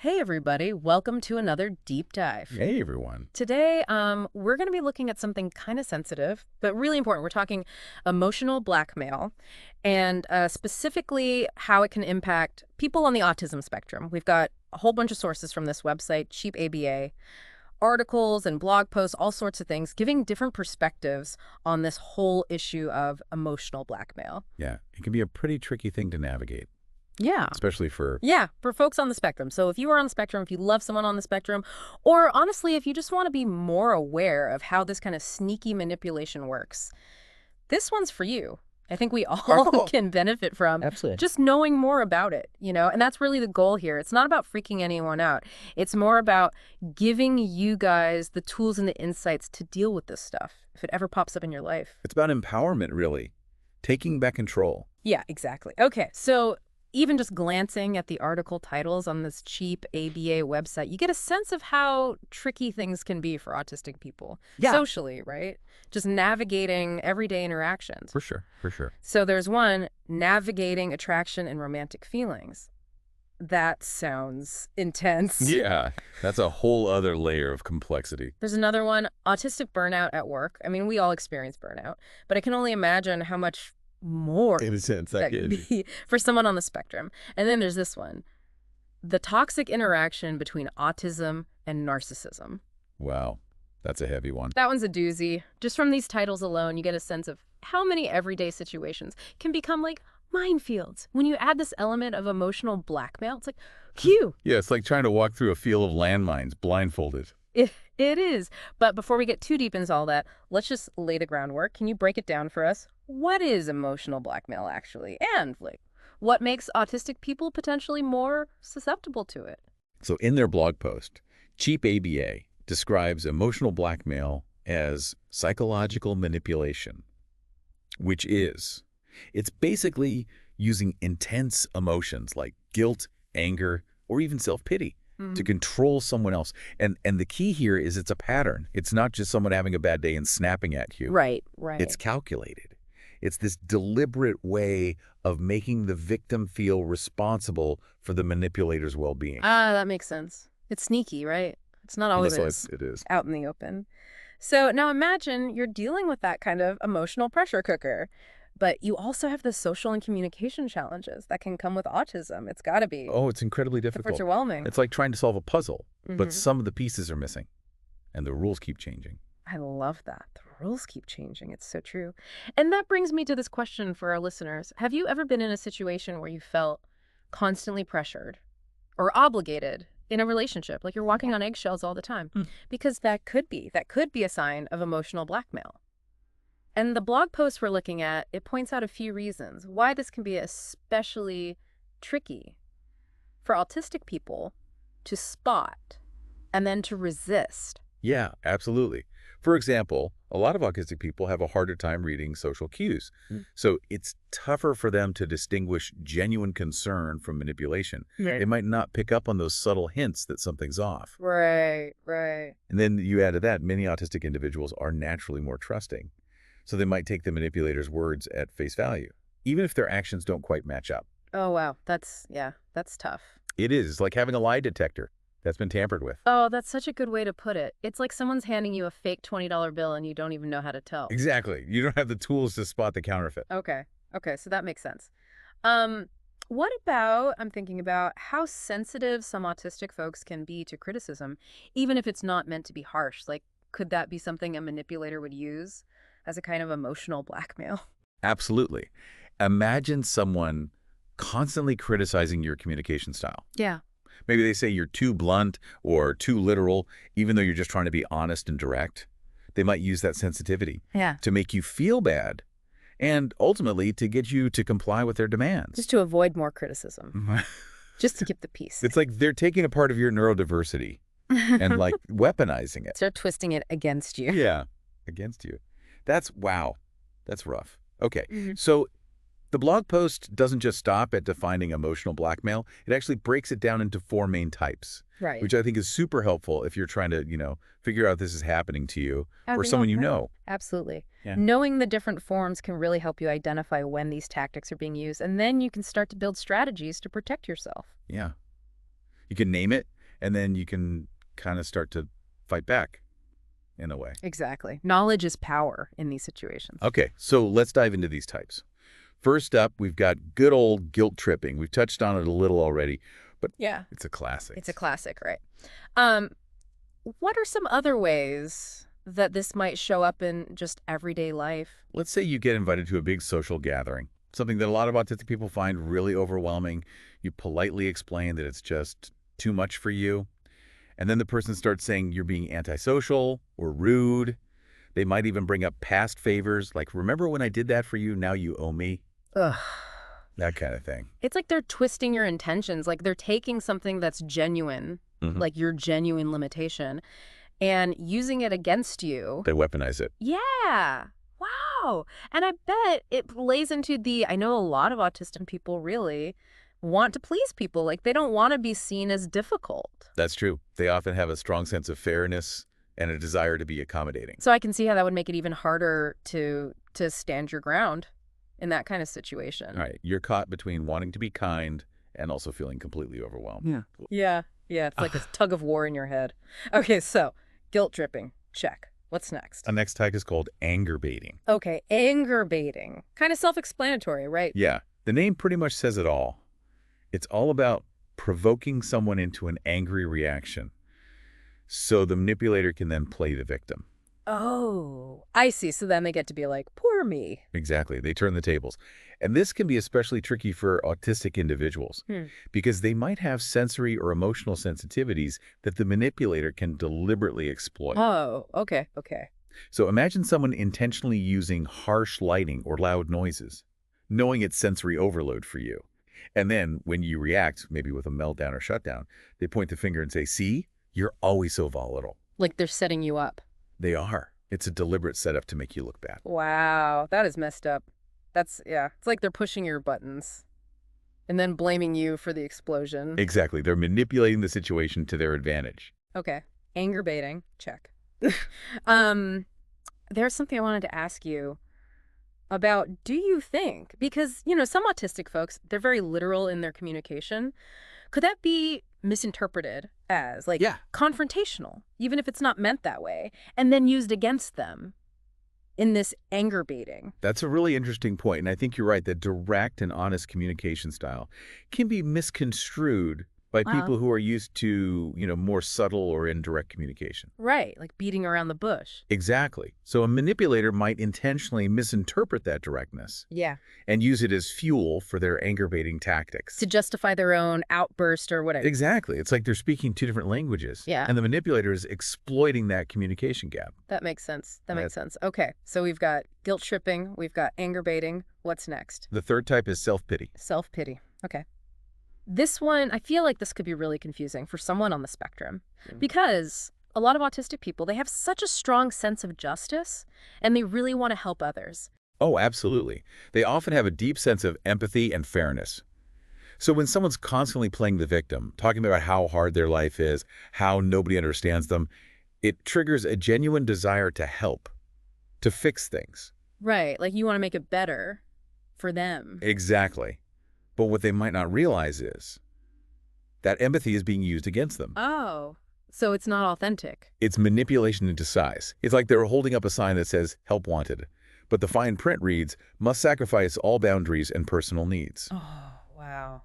Hey everybody, welcome to another deep dive. Hey, everyone. Today, we're going to be looking at something kind of sensitive, but really important. We're talking emotional blackmail and specifically how it can impact people on the autism spectrum. We've got a whole bunch of sources from this website, Cheap ABA, articles and blog posts, all sorts of things, giving different perspectives on this whole issue of emotional blackmail. Yeah, it can be a pretty tricky thing to navigate, Yeah. especially for... Yeah, for folks on the spectrum. So if you are on the spectrum, if you love someone on the spectrum, or honestly, if you just want to be more aware of how this kind of sneaky manipulation works, this one's for you. I think we all can benefit from Absolutely. just knowing more about it, and that's really the goal here. It's not about freaking anyone out. It's more about giving you guys the tools and the insights to deal with this stuff if it ever pops up in your life. It's about empowerment, really. Taking back control. Yeah, exactly. Okay, so even just glancing at the article titles on this cheap ABA website, you get a sense of how tricky things can be for autistic people. Yeah. Socially, right? Just navigating everyday interactions. For sure, for sure. So there's one, navigating attraction and romantic feelings. That sounds intense. Yeah, that's a whole other layer of complexity. There's another one, autistic burnout at work. I mean, we all experience burnout, but I can only imagine how much more In a sense, that could be for someone on the spectrum. And then there's this one, the toxic interaction between autism and narcissism. Wow, that's a heavy one. That one's a doozy. Just from these titles alone, you get a sense of how many everyday situations can become like minefields. When you add this element of emotional blackmail, it's like, phew. Yeah, it's like trying to walk through a field of landmines blindfolded. It is. But before we get too deep into all that, let's just lay the groundwork. Can you break it down for us? What is emotional blackmail actually? And what makes autistic people potentially more susceptible to it? So in their blog post, Cheap ABA describes emotional blackmail as psychological manipulation, which it's basically using intense emotions like guilt, anger, or even self-pity to control someone else. And the key here is it's a pattern. It's not just someone having a bad day and snapping at you. Right. It's calculated. It's this deliberate way of making the victim feel responsible for the manipulator's well-being. That makes sense. It's sneaky, right? It's not always It is. out in the open. So now imagine you're dealing with that kind of emotional pressure cooker, but you also have the social and communication challenges that can come with autism. It's got to be. Oh, it's incredibly It's difficult. overwhelming. It's like trying to solve a puzzle, Mhm. but some of the pieces are missing, and the rules keep changing. I love that. The rules keep changing. It's so true. And that brings me to this question for our listeners. Have you ever been in a situation where you felt constantly pressured or obligated in a relationship, like you're walking on eggshells all the time? Because that could be a sign of emotional blackmail. And the blog post we're looking at, it points out a few reasons why this can be especially tricky for autistic people to spot and then to resist. Yeah, absolutely. For example, a lot of autistic people have a harder time reading social cues. So it's tougher for them to distinguish genuine concern from manipulation. They might not pick up on those subtle hints that something's off. Right. And then you add to that, many autistic individuals are naturally more trusting. So they might take the manipulator's words at face value, even if their actions don't quite match up. Oh, wow. That's tough. It is. It's like having a lie detector that's been tampered with. Oh, that's such a good way to put it. It's like someone's handing you a fake $20 bill and you don't even know how to tell. Exactly. You don't have the tools to spot the counterfeit. Okay, so that makes sense. What about, I'm thinking about how sensitive some autistic folks can be to criticism, even if it's not meant to be harsh. Like, could that be something a manipulator would use as a kind of emotional blackmail? Absolutely. Imagine someone constantly criticizing your communication style. Yeah. Maybe they say you're too blunt or too literal, even though you're just trying to be honest and direct. They might use that sensitivity to make you feel bad and ultimately to get you to comply with their demands. Just to avoid more criticism. Just to keep the peace. It's like they're taking a part of your neurodiversity and like weaponizing it. They're twisting it against you. Yeah, against you. Wow. That's rough. Okay, so the blog post doesn't just stop at defining emotional blackmail. It actually breaks it down into 4 main types, Right. which I think is super helpful if you're trying to, figure out this is happening to you or someone you know. Absolutely. Yeah. Knowing the different forms can really help you identify when these tactics are being used, and then you can start to build strategies to protect yourself. Yeah. You can name it, and then you can kind of start to fight back in a way. Exactly. Knowledge is power in these situations. Okay, so let's dive into these types. First up, we've got good old guilt tripping. We've touched on it a little already, but Yeah. it's a classic. It's a classic, right? What are some other ways that this might show up in just everyday life? Let's say you get invited to a big social gathering, something that a lot of autistic people find really overwhelming. You politely explain that it's just too much for you, and then the person starts saying you're being antisocial or rude. They might even bring up past favors, like, remember when I did that for you, now you owe me? Ugh. That kind of thing. It's like they're twisting your intentions. Like they're taking something that's genuine, like your genuine limitation, and using it against you. They weaponize it. Yeah. Wow. And I bet it lays into I know a lot of autistic people really want to please people. Like they don't want to be seen as difficult. That's true. They often have a strong sense of fairness and a desire to be accommodating. So I can see how that would make it even harder to stand your ground in that kind of situation. All right. You're caught between wanting to be kind and also feeling completely overwhelmed. Yeah. Yeah. It's like a tug of war in your head. Okay. So guilt tripping. Check. What's next? The next type is called anger baiting. Okay. Anger baiting. Kind of self-explanatory, right? Yeah. The name pretty much says it all. It's all about provoking someone into an angry reaction so the manipulator can then play the victim. Oh, I see. So then they get to be like, poor me. Exactly. They turn the tables. And this can be especially tricky for autistic individuals because they might have sensory or emotional sensitivities that the manipulator can deliberately exploit. Oh, okay. Okay. So imagine someone intentionally using harsh lighting or loud noises, knowing it's sensory overload for you. And then when you react, maybe with a meltdown or shutdown, they point the finger and say, see, you're always so volatile. Like they're setting you up. They are. It's a deliberate setup to make you look bad. Wow. That is messed up. Yeah. It's like they're pushing your buttons and then blaming you for the explosion. Exactly. They're manipulating the situation to their advantage. Okay. Anger baiting. Check. There's something I wanted to ask you about. Do you think, because, some autistic folks, they're very literal in their communication. Could that be misinterpreted as confrontational, even if it's not meant that way, and then used against them in this anger baiting? That's a really interesting point, and I think you're right that direct and honest communication style can be misconstrued by people who are used to, more subtle or indirect communication. Right, like beating around the bush. Exactly. So a manipulator might intentionally misinterpret that directness. Yeah. And use it as fuel for their anger baiting tactics. To justify their own outburst or whatever. Exactly. It's like they're speaking two different languages. Yeah. And the manipulator is exploiting that communication gap. That makes sense. That makes sense. Okay. So we've got guilt tripping. We've got anger baiting. What's next? The third type is self-pity. Self-pity. Okay. This one, I feel like this could be really confusing for someone on the spectrum because a lot of autistic people, they have such a strong sense of justice and they really want to help others. Oh, absolutely. They often have a deep sense of empathy and fairness. So when someone's constantly playing the victim, talking about how hard their life is, how nobody understands them, it triggers a genuine desire to help, to fix things. Right. Like you want to make it better for them. Exactly. But what they might not realize is that empathy is being used against them. Oh, so it's not authentic. It's manipulation into size. It's like they're holding up a sign that says, help wanted. But the fine print reads, must sacrifice all boundaries and personal needs. Oh, wow.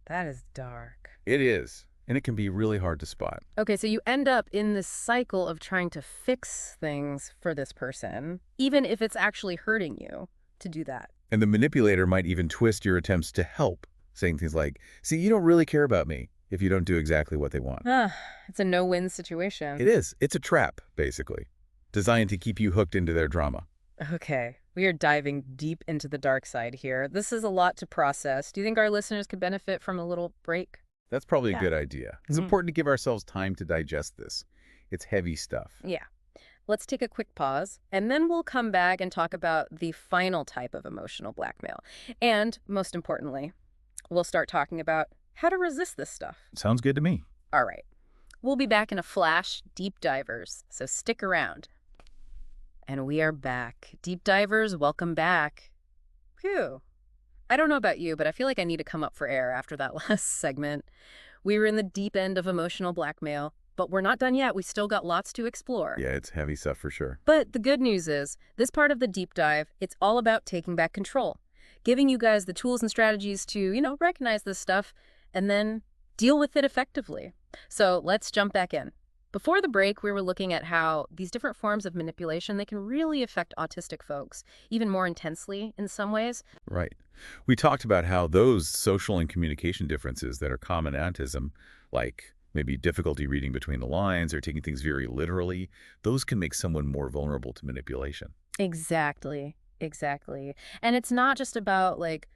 That is dark. It is. And it can be really hard to spot. Okay, so you end up in this cycle of trying to fix things for this person, even if it's actually hurting you to do that. And the manipulator might even twist your attempts to help, saying things like, see, you don't really care about me if you don't do exactly what they want. It's a no-win situation. It is. It's a trap, basically, designed to keep you hooked into their drama. Okay, we are diving deep into the dark side here. This is a lot to process. Do you think our listeners could benefit from a little break? That's probably a good idea. It's important to give ourselves time to digest this. It's heavy stuff. Yeah. Let's take a quick pause, and then we'll come back and talk about the final type of emotional blackmail. And most importantly, we'll start talking about how to resist this stuff. Sounds good to me. All right. We'll be back in a flash, deep divers, so stick around. And we are back. Deep divers, welcome back. Phew. I don't know about you, but I feel like I need to come up for air after that last segment. We were in the deep end of emotional blackmail, but we're not done yet. We still got lots to explore. Yeah, it's heavy stuff for sure. But the good news is, this part of the deep dive, it's all about taking back control, giving you guys the tools and strategies to, recognize this stuff and then deal with it effectively. So let's jump back in. Before the break, we were looking at how these different forms of manipulation, they can really affect autistic folks, even more intensely in some ways. Right. We talked about how those social and communication differences that are common in autism, like maybe difficulty reading between the lines or taking things very literally, those can make someone more vulnerable to manipulation. Exactly. Exactly. And it's not just about like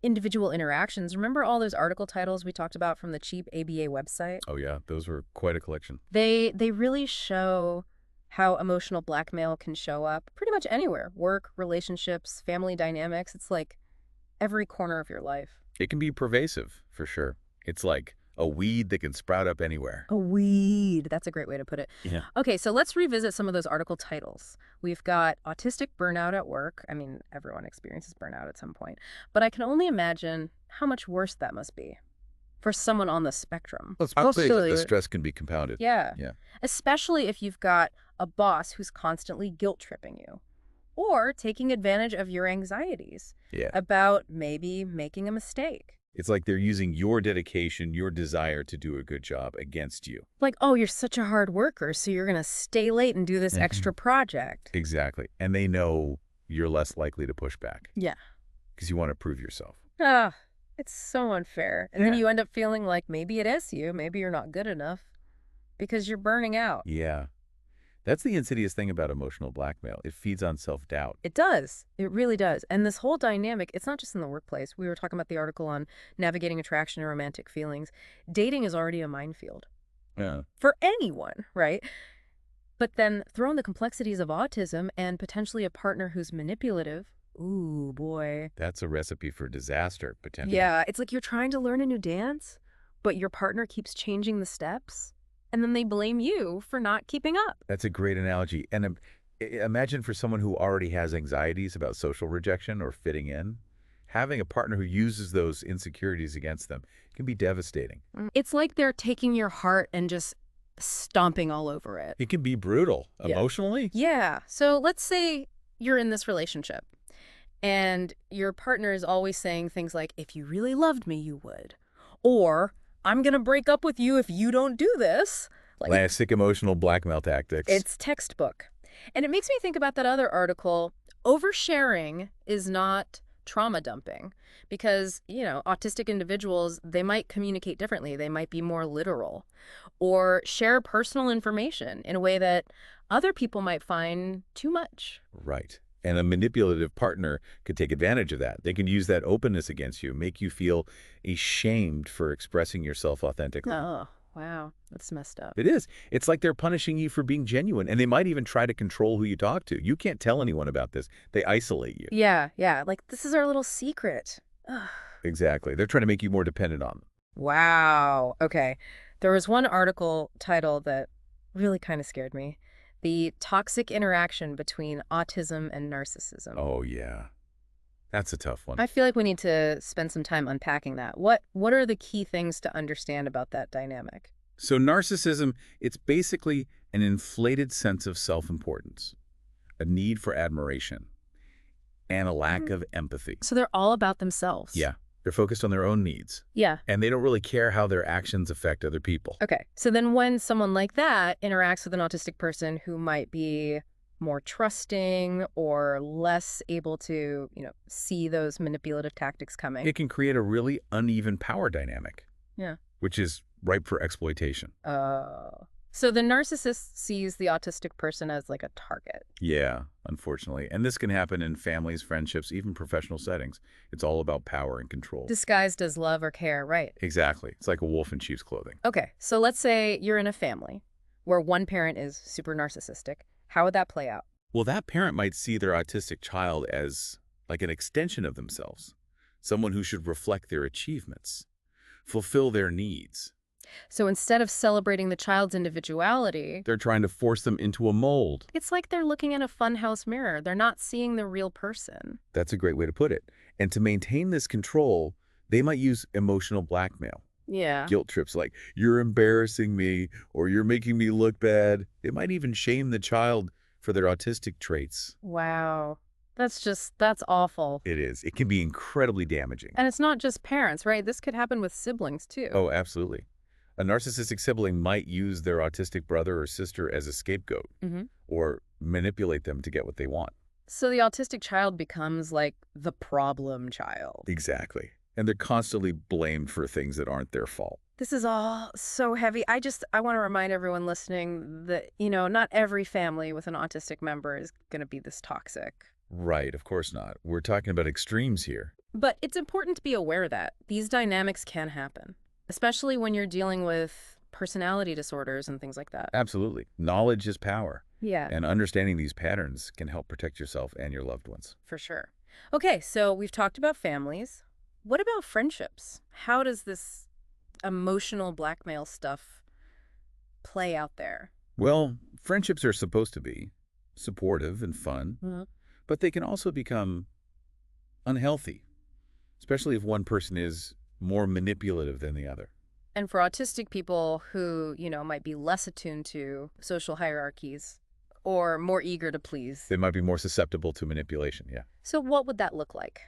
individual interactions. Remember all those article titles we talked about from the cheap ABA website? Oh yeah, those were quite a collection. They really show how emotional blackmail can show up pretty much anywhere. Work, relationships, family dynamics. It's like every corner of your life. It can be pervasive, for sure. It's like a weed that can sprout up anywhere. A weed. That's a great way to put it. Yeah. Okay, so let's revisit some of those article titles. We've got autistic burnout at work. I mean, everyone experiences burnout at some point. But I can only imagine how much worse that must be for someone on the spectrum. Well, the stress can be compounded. Yeah. Yeah. Especially if you've got a boss who's constantly guilt-tripping you or taking advantage of your anxieties Yeah. about maybe making a mistake. It's like they're using your dedication, your desire to do a good job against you. Like, oh, you're such a hard worker, so you're going to stay late and do this extra project. Exactly. And they know you're less likely to push back. Yeah. Because you want to prove yourself. Ah, it's so unfair. And then Yeah. you end up feeling like maybe it is you, maybe you're not good enough because you're burning out. Yeah. That's the insidious thing about emotional blackmail. It feeds on self-doubt. It does. It really does. And this whole dynamic, it's not just in the workplace. We were talking about the article on navigating attraction and romantic feelings. Dating is already a minefield Yeah. for anyone, right? But then throw in the complexities of autism and potentially a partner who's manipulative. Ooh, boy. That's a recipe for disaster, potentially. Yeah, it's like you're trying to learn a new dance, but your partner keeps changing the steps, and then they blame you for not keeping up. That's a great analogy. And imagine for someone who already has anxieties about social rejection or fitting in, having a partner who uses those insecurities against them can be devastating. It's like they're taking your heart and just stomping all over it. It can be brutal Yeah. emotionally. Yeah. So let's say you're in this relationship and your partner is always saying things like, if you really loved me, you would. Or, I'm going to break up with you if you don't do this. Like, Classic emotional blackmail tactics. it's textbook. And it makes me think about that other article. Oversharing is not trauma dumping because, autistic individuals, they might communicate differently. They might be more literal or share personal information in a way that other people might find too much. Right. And a manipulative partner could take advantage of that. They can use that openness against you, make you feel ashamed for expressing yourself authentically. Oh, wow. That's messed up. It is. It's like they're punishing you for being genuine, and they might even try to control who you talk to. You can't tell anyone about this. They isolate you. Yeah. Like, this is our little secret. Ugh. Exactly. They're trying to make you more dependent on them. Wow. Okay. There was one article title that really kind of scared me. The toxic interaction between autism and narcissism. Oh, yeah. That's a tough one. I feel like we need to spend some time unpacking that. What are the key things to understand about that dynamic? So narcissism, it's basically an inflated sense of self-importance, a need for admiration, and a lack of empathy. So they're all about themselves. Yeah. They're focused on their own needs. Yeah. And they don't really care how their actions affect other people. Okay. So then when someone like that interacts with an autistic person who might be more trusting or less able to, see those manipulative tactics coming. It can create a really uneven power dynamic. Yeah. Which is ripe for exploitation. So the narcissist sees the autistic person as like a target. Yeah, unfortunately. And this can happen in families, friendships, even professional settings. It's all about power and control. Disguised as love or care, right? Exactly. It's like a wolf in sheep's clothing. Okay, so let's say you're in a family where one parent is super narcissistic. How would that play out? Well, that parent might see their autistic child as like an extension of themselves, someone who should reflect their achievements, fulfill their needs. So instead of celebrating the child's individuality, They're trying to force them into a mold. it's like they're looking in a funhouse mirror. They're not seeing the real person. That's a great way to put it. And to maintain this control, they might use emotional blackmail, Yeah. Guilt trips like, you're embarrassing me, or you're making me look bad. It might even shame the child for their autistic traits. Wow. That's awful. It is. It can be incredibly damaging. And it's not just parents, right? This could happen with siblings too. Oh, absolutely. A narcissistic sibling might use their autistic brother or sister as a scapegoat Hmm. or manipulate them to get what they want. So the autistic child becomes like the problem child. Exactly. And they're constantly blamed for things that aren't their fault. This is all so heavy. I want to remind everyone listening that, not every family with an autistic member is going to be this toxic. Right, of course not. We're talking about extremes here. But it's important to be aware that these dynamics can happen, especially when you're dealing with personality disorders and things like that. Absolutely. Knowledge is power. Yeah, And understanding these patterns can help protect yourself and your loved ones. for sure. Okay, so we've talked about families. What about friendships? How does this emotional blackmail stuff play out there? Well, friendships are supposed to be supportive and fun, Mhm. but they can also become unhealthy, especially if one person is more manipulative than the other. And for autistic people who, might be less attuned to social hierarchies or more eager to please. They might be more susceptible to manipulation, yeah. So what would that look like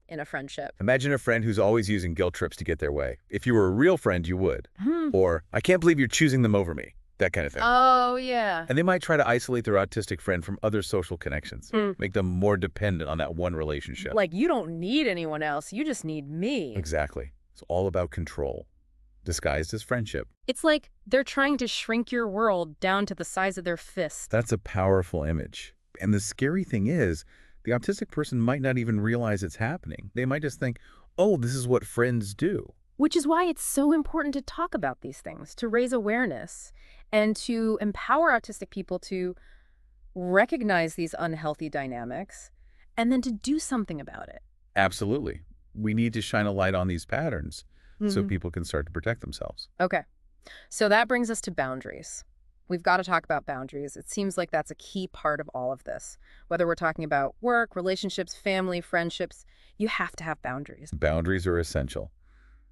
in a friendship? Imagine a friend who's always using guilt trips to get their way. If you were a real friend, you would. Hmm. Or, I can't believe you're choosing them over me, that kind of thing. Oh, yeah. And they might try to isolate their autistic friend from other social connections, make them more dependent on that one relationship. Like, you don't need anyone else. You just need me. Exactly. It's all about control, disguised as friendship. It's like they're trying to shrink your world down to the size of their fist. That's a powerful image. And the scary thing is, the autistic person might not even realize it's happening. They might just think, oh, this is what friends do. Which is why it's so important to talk about these things, to raise awareness, and to empower autistic people to recognize these unhealthy dynamics and then to do something about it. Absolutely. We need to shine a light on these patterns so Mhm. people can start to protect themselves. Okay. So that brings us to boundaries. We've got to talk about boundaries. It seems like that's a key part of all of this. Whether we're talking about work, relationships, family, friendships, you have to have boundaries. Boundaries are essential.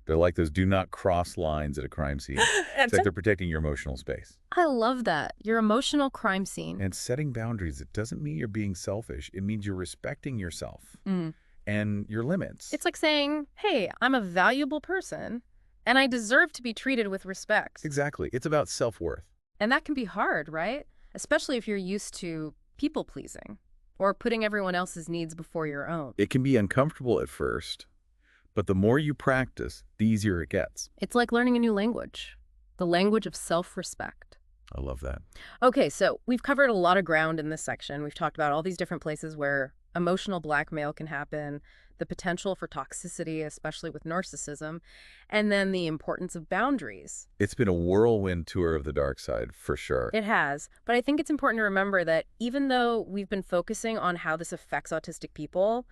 They're like those do not cross lines at a crime scene. It's like they're protecting your emotional space. I love that. Your emotional crime scene. And setting boundaries, it doesn't mean you're being selfish. It means you're respecting yourself Mm. and your limits. It's like saying, hey, I'm a valuable person and I deserve to be treated with respect. Exactly. It's about self-worth. And that can be hard, right? Especially if you're used to people pleasing or putting everyone else's needs before your own. It can be uncomfortable at first, but the more you practice, the easier it gets. It's like learning a new language, the language of self-respect. I love that. Okay, so we've covered a lot of ground in this section. We've talked about all these different places where emotional blackmail can happen, the potential for toxicity, especially with narcissism, and then the importance of boundaries. It's been a whirlwind tour of the dark side, for sure. It has, but I think it's important to remember that even though we've been focusing on how this affects autistic people,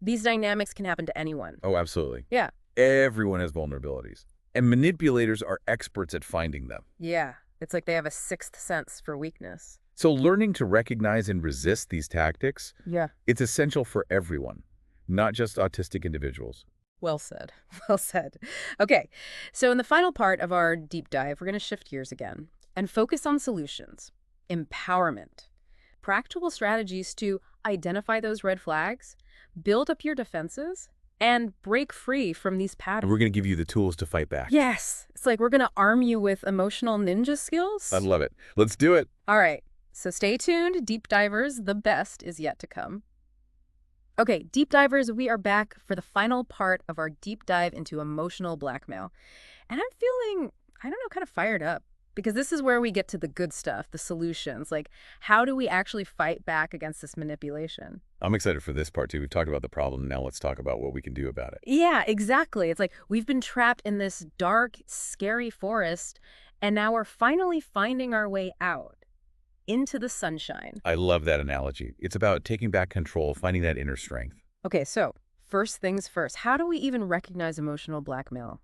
these dynamics can happen to anyone. Oh, absolutely. Yeah. Everyone has vulnerabilities. And manipulators are experts at finding them. Yeah. It's like they have a sixth sense for weakness. So learning to recognize and resist these tactics, Yeah. it's essential for everyone, not just autistic individuals. Well said. Well said. Okay, so in the final part of our deep dive, we're going to shift gears again and focus on solutions, empowerment, practical strategies to identify those red flags, build up your defenses, and break free from these And patterns. we're going to give you the tools to fight back. Yes, it's like we're going to arm you with emotional ninja skills. I love it. Let's do it. All right, so stay tuned, deep divers. The best is yet to come. Okay, deep divers, we are back for the final part of our deep dive into emotional blackmail. And I'm feeling, I don't know, kind of fired up because this is where we get to the good stuff, the solutions. Like, how do we actually fight back against this manipulation? I'm excited for this part, too. We've talked about the problem. Now let's talk about what we can do about it. Yeah, exactly. It's like we've been trapped in this dark, scary forest, and now we're finally finding our way out into the sunshine. I love that analogy. It's about taking back control, finding that inner strength. Okay, so first things first, how do we even recognize emotional blackmail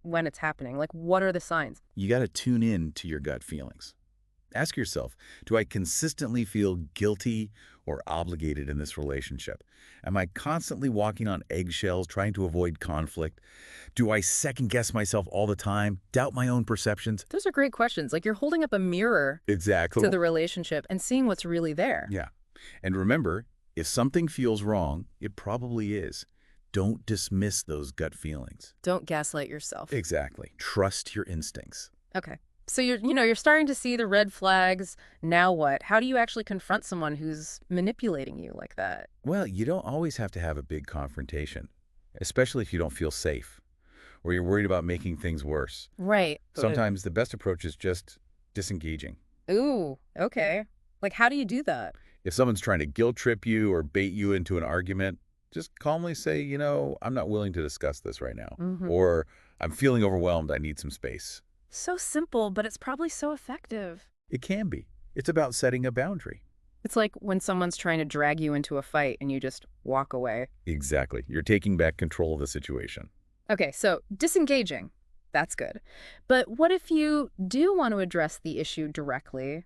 when it's happening? Like, what are the signs? You got to tune in to your gut feelings. Ask yourself, do I consistently feel guilty or obligated in this relationship? Am I constantly walking on eggshells trying to avoid conflict? Do I second-guess myself all the time, doubt my own perceptions? Those are great questions. Like you're holding up a mirror to Exactly. the relationship and seeing what's really there. Yeah. And remember, if something feels wrong, it probably is. Don't dismiss those gut feelings. Don't gaslight yourself. Exactly. Trust your instincts. Okay. So you're starting to see the red flags. Now what? How do you actually confront someone who's manipulating you like that? Well, you don't always have to have a big confrontation, especially if you don't feel safe or you're worried about making things worse. Right. Sometimes the best approach is just disengaging. Ooh, okay. Like how do you do that? If someone's trying to guilt trip you or bait you into an argument, just calmly say, I'm not willing to discuss this right now. Mm-hmm. Or I'm feeling overwhelmed. I need some space. So simple, but it's probably so effective. It can be. It's about setting a boundary. It's like when someone's trying to drag you into a fight and you just walk away. Exactly. You're taking back control of the situation. Okay, so disengaging. That's good. But what if you do want to address the issue directly,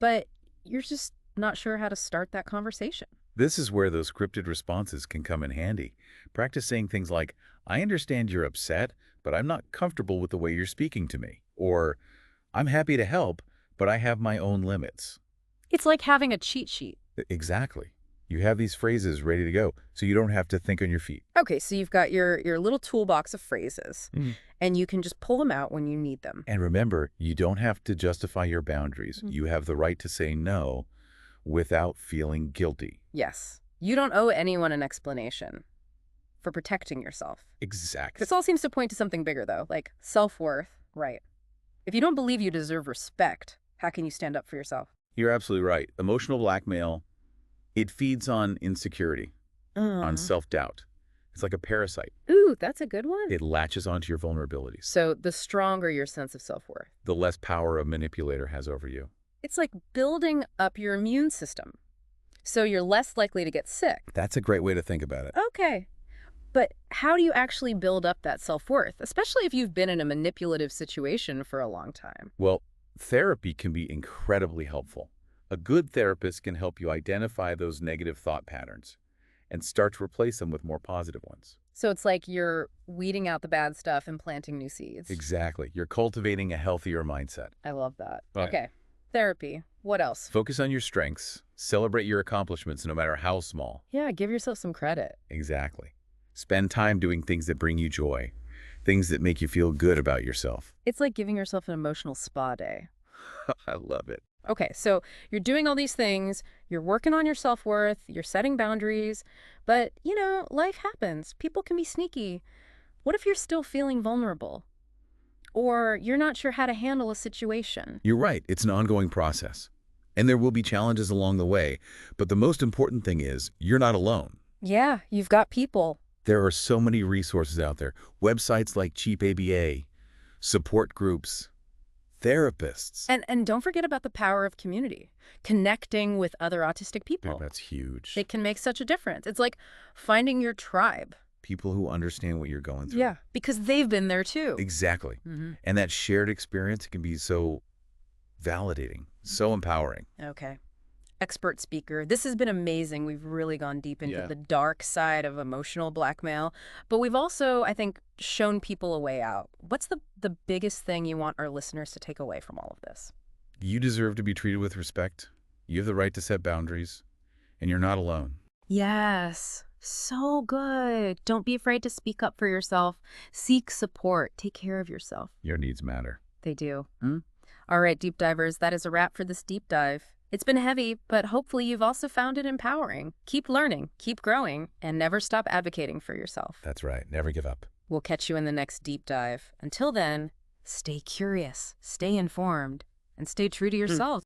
but you're just not sure how to start that conversation? This is where those scripted responses can come in handy. Practice saying things like, I understand you're upset, but I'm not comfortable with the way you're speaking to me. Or, I'm happy to help, but I have my own limits. It's like having a cheat sheet. Exactly. You have these phrases ready to go, so you don't have to think on your feet. Okay, so you've got your little toolbox of phrases, Mhm. and you can just pull them out when you need them. And remember, you don't have to justify your boundaries. Mhm. You have the right to say no without feeling guilty. Yes. You don't owe anyone an explanation for protecting yourself. Exactly. This all seems to point to something bigger, though, like self-worth, right? If you don't believe you deserve respect, how can you stand up for yourself? You're absolutely right. Emotional blackmail, it feeds on insecurity, on self-doubt. It's like a parasite. Ooh, that's a good one. It latches onto your vulnerabilities. So the stronger your sense of self-worth. The less power a manipulator has over you. It's like building up your immune system, so you're less likely to get sick. That's a great way to think about it. Okay. But how do you actually build up that self-worth, especially if you've been in a manipulative situation for a long time? Well, therapy can be incredibly helpful. A good therapist can help you identify those negative thought patterns and start to replace them with more positive ones. So it's like you're weeding out the bad stuff and planting new seeds. Exactly. You're cultivating a healthier mindset. I love that. Right. Okay. Therapy. What else? Focus on your strengths. Celebrate your accomplishments no matter how small. Yeah, give yourself some credit. Exactly. Spend time doing things that bring you joy, things that make you feel good about yourself. It's like giving yourself an emotional spa day. I love it. Okay, so you're doing all these things, you're working on your self-worth, you're setting boundaries, but, life happens. People can be sneaky. What if you're still feeling vulnerable? Or you're not sure how to handle a situation? You're right. It's an ongoing process. And there will be challenges along the way. But the most important thing is you're not alone. Yeah, you've got people. There are so many resources out there. Websites like Cheap ABA, support groups, therapists. And don't forget about the power of community. Connecting with other autistic people. That's huge. It can make such a difference. It's like finding your tribe. People who understand what you're going through. Yeah, because they've been there too. Exactly. Mm-hmm. And that shared experience can be so validating, so empowering. Okay. Expert speaker. This has been amazing. We've really gone deep into Yeah. the dark side of emotional blackmail, but we've also, I think, shown people a way out. What's the biggest thing you want our listeners to take away from all of this? You deserve to be treated with respect. You have the right to set boundaries, and you're not alone. Yes. So good. Don't be afraid to speak up for yourself. Seek support. Take care of yourself. Your needs matter. They do. All right, deep divers, that is a wrap for this deep dive. It's been heavy, but hopefully you've also found it empowering. Keep learning, keep growing, and never stop advocating for yourself. That's right. Never give up. We'll catch you in the next deep dive. Until then, stay curious, stay informed, and stay true to yourself.